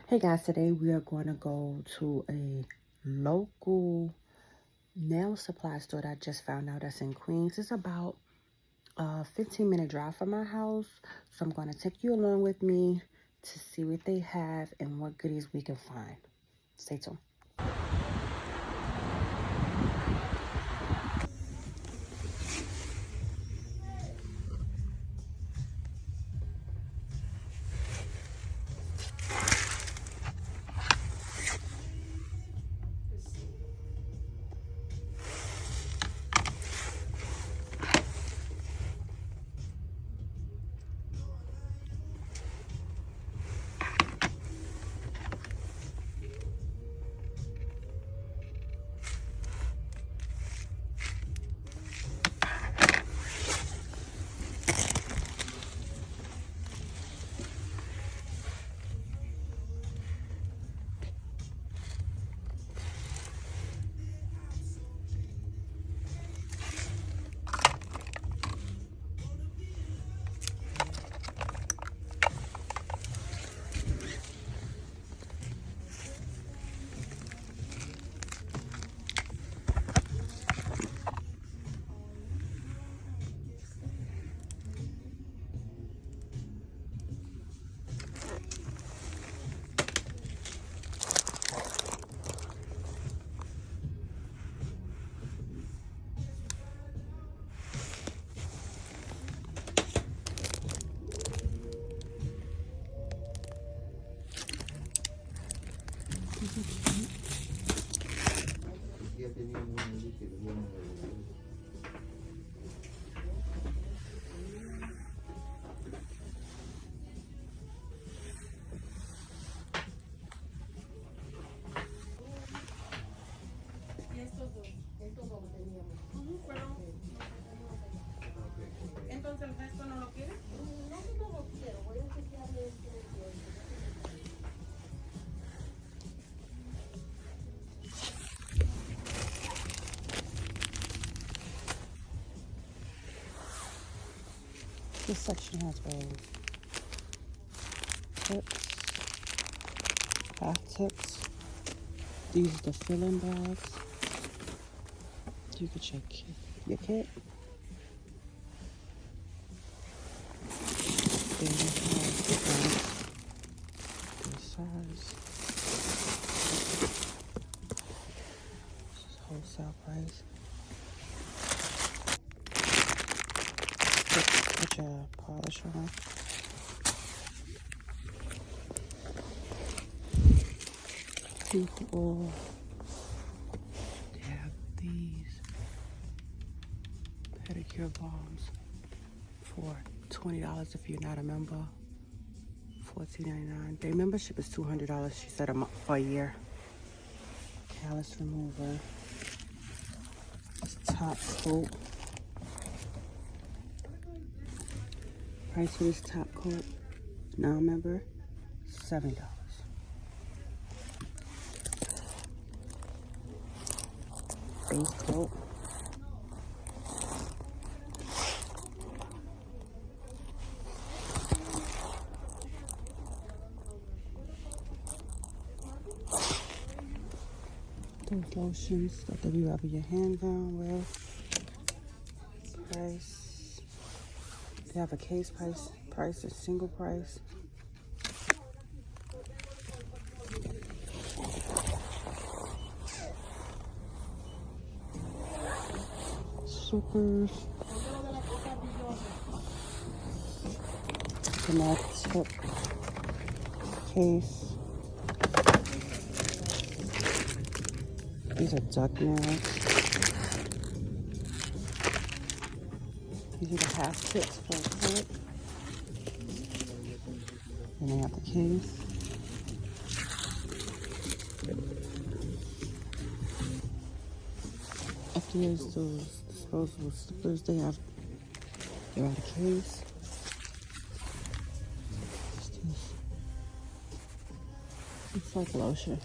Hey guys, today we are going to go to a local nail supply store that I just found out that's in Queens. It's about a 15-minute drive from my house. So I'm going to take you along with me to see what they have and what goodies we can find. Stay tuned. Entonces el resto no lo quieres. No lo quiero, voy a chequearle este de This section has those tips, half tips. These are the filling bags. You can check your kit. Then you have the bags, this size. This is wholesale price. Put your polish on. People, they have these pedicure balms for $20 if you're not a member. $14.99. Their membership is $200. She said a month for a year. Callus remover. This top coat. Price for this top coat, non-member, $7. Base coat. Those lotions that you rub your hand down with. Price. They have a case price. Price is single price. Slippers. Tip case. These are duck nails. These are the half tips for a clip. And they have the case. Up here's those disposable slippers. They're out of case. It's like lotion.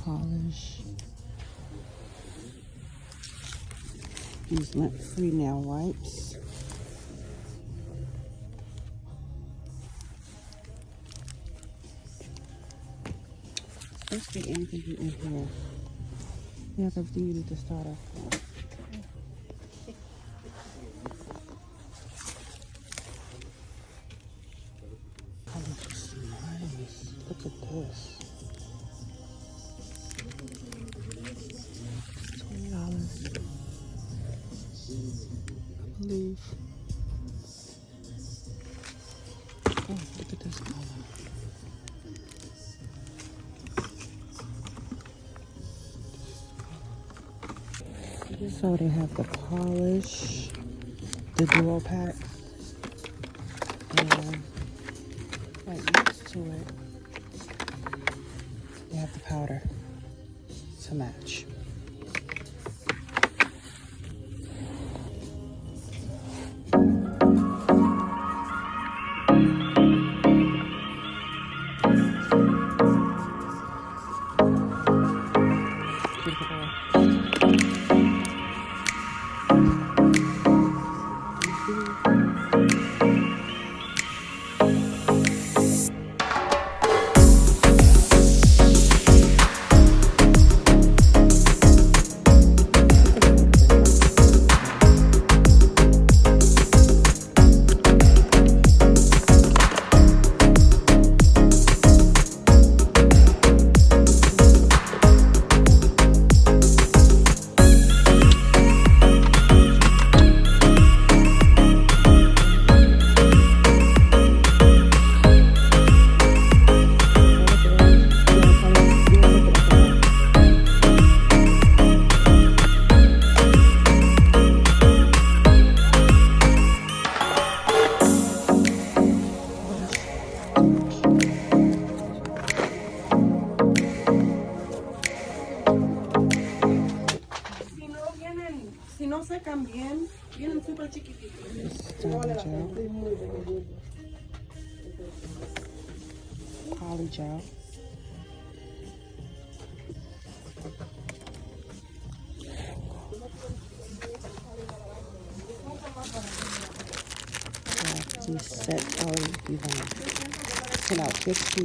Polish. these lint-free nail wipes. Let's get anything in here. Yeah, because you need to start off. Oh, this is nice. Look at this. $20, I believe. Oh, look at this color. So they have the polish, the duo pack, and right next to it, they have the powder to match. Si no secan bien, vienen súper chiquititos. Poly gel. These sets already even pull out 50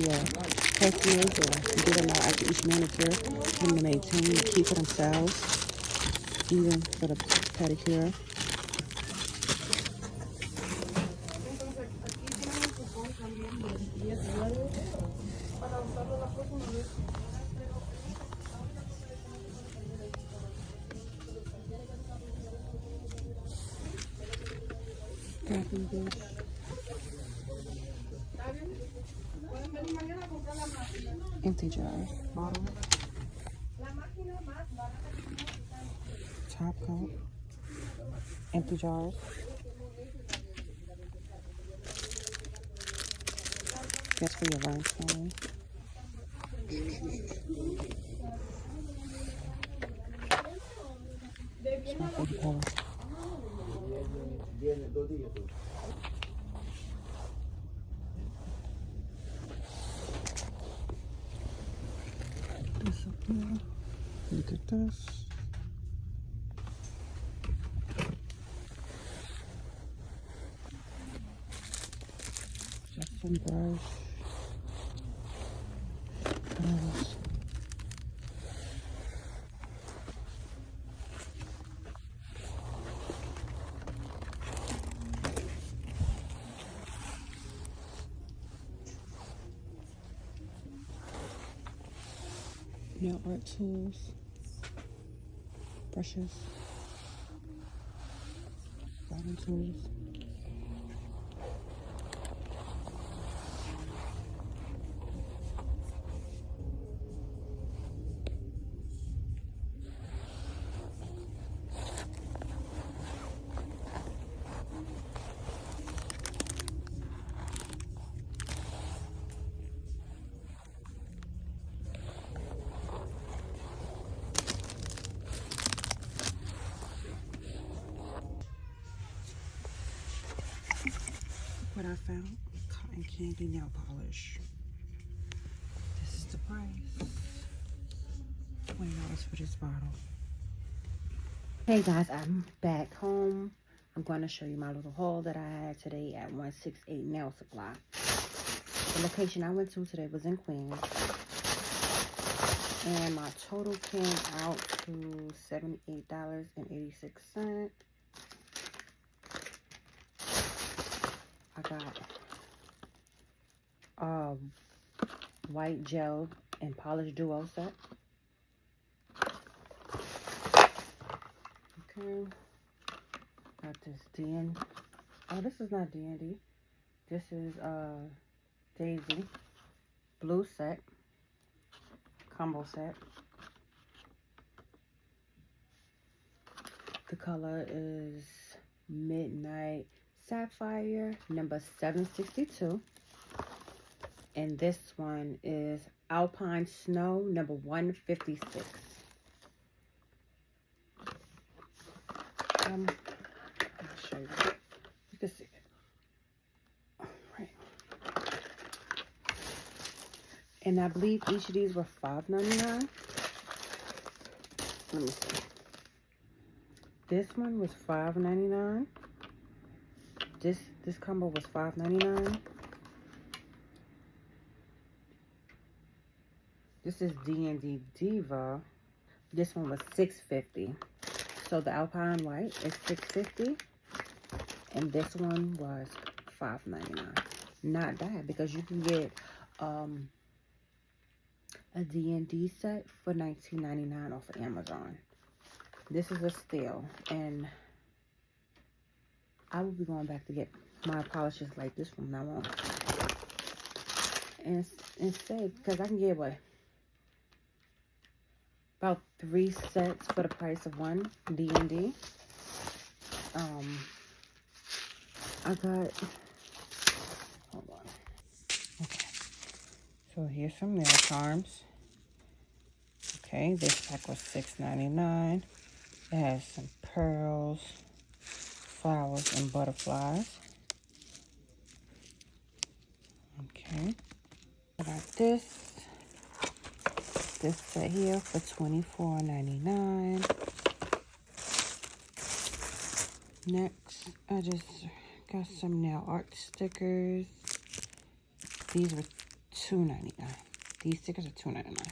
perfumes, or you get them out after each manicure, for them to maintain and keep for themselves, even for the pedicure. Empty jars, bottle, top coat, empty jars, that's for your rhinestone. It's my favorite color. This up here. Look at this. Just some brush. Colors. Nail art tools, brushes, bottom tools. What I found, cotton candy nail polish. This is the price. $20 for this bottle. Hey guys, I'm back home. I'm going to show you my little haul that I had today at 168 Nail Supply. The location I went to today was in Queens. And my total came out to $78.86. I got a white gel and polish duo set. Okay. Got this DN. Oh, this is not D&D. This is Daisy blue set, combo set. The color is Midnight Sapphire, number 762. And this one is Alpine Snow, number 156. I'll show you. You can see it. Right. And I believe each of these were $5.99. Let me see. This one was $5.99. This combo was $5.99. This is D&D Diva. This one was $6.50. So the Alpine White is $6.50. And this one was $5.99. Not bad, because you can get a D&D set for $19.99 off of Amazon. This is a steal, and I will be going back to get my polishes like this from now on. And save, because I can get what? About 3 sets for the price of one D&D. I got, hold on. Okay. So here's some nail charms. Okay, this pack was $6.99. It has some pearls, flowers, and butterflies. Okay. I got this set here for $24.99. Next, I just got some nail art stickers. These were $2.99. These stickers are $2.99.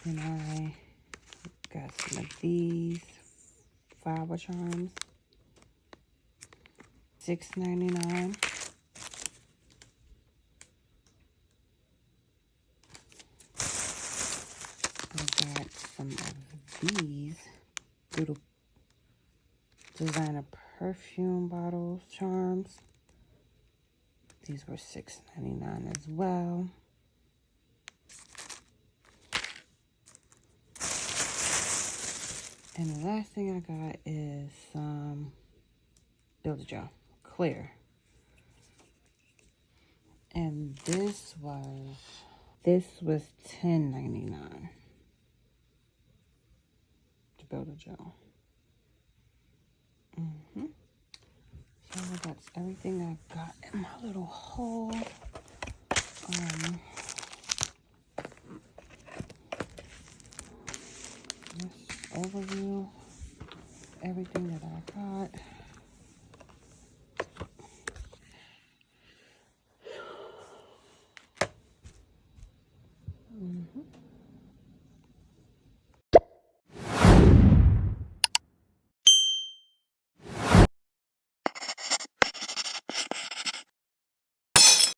And I got some of these flower charms. $6.99. I got some of these little designer perfume bottles charms. These were $6.99 as well. And the last thing I got is some Build-A-Gel clear. And this was $10.99 to Build-A-Gel. So that's everything I got in my little haul. This overview, everything that I got.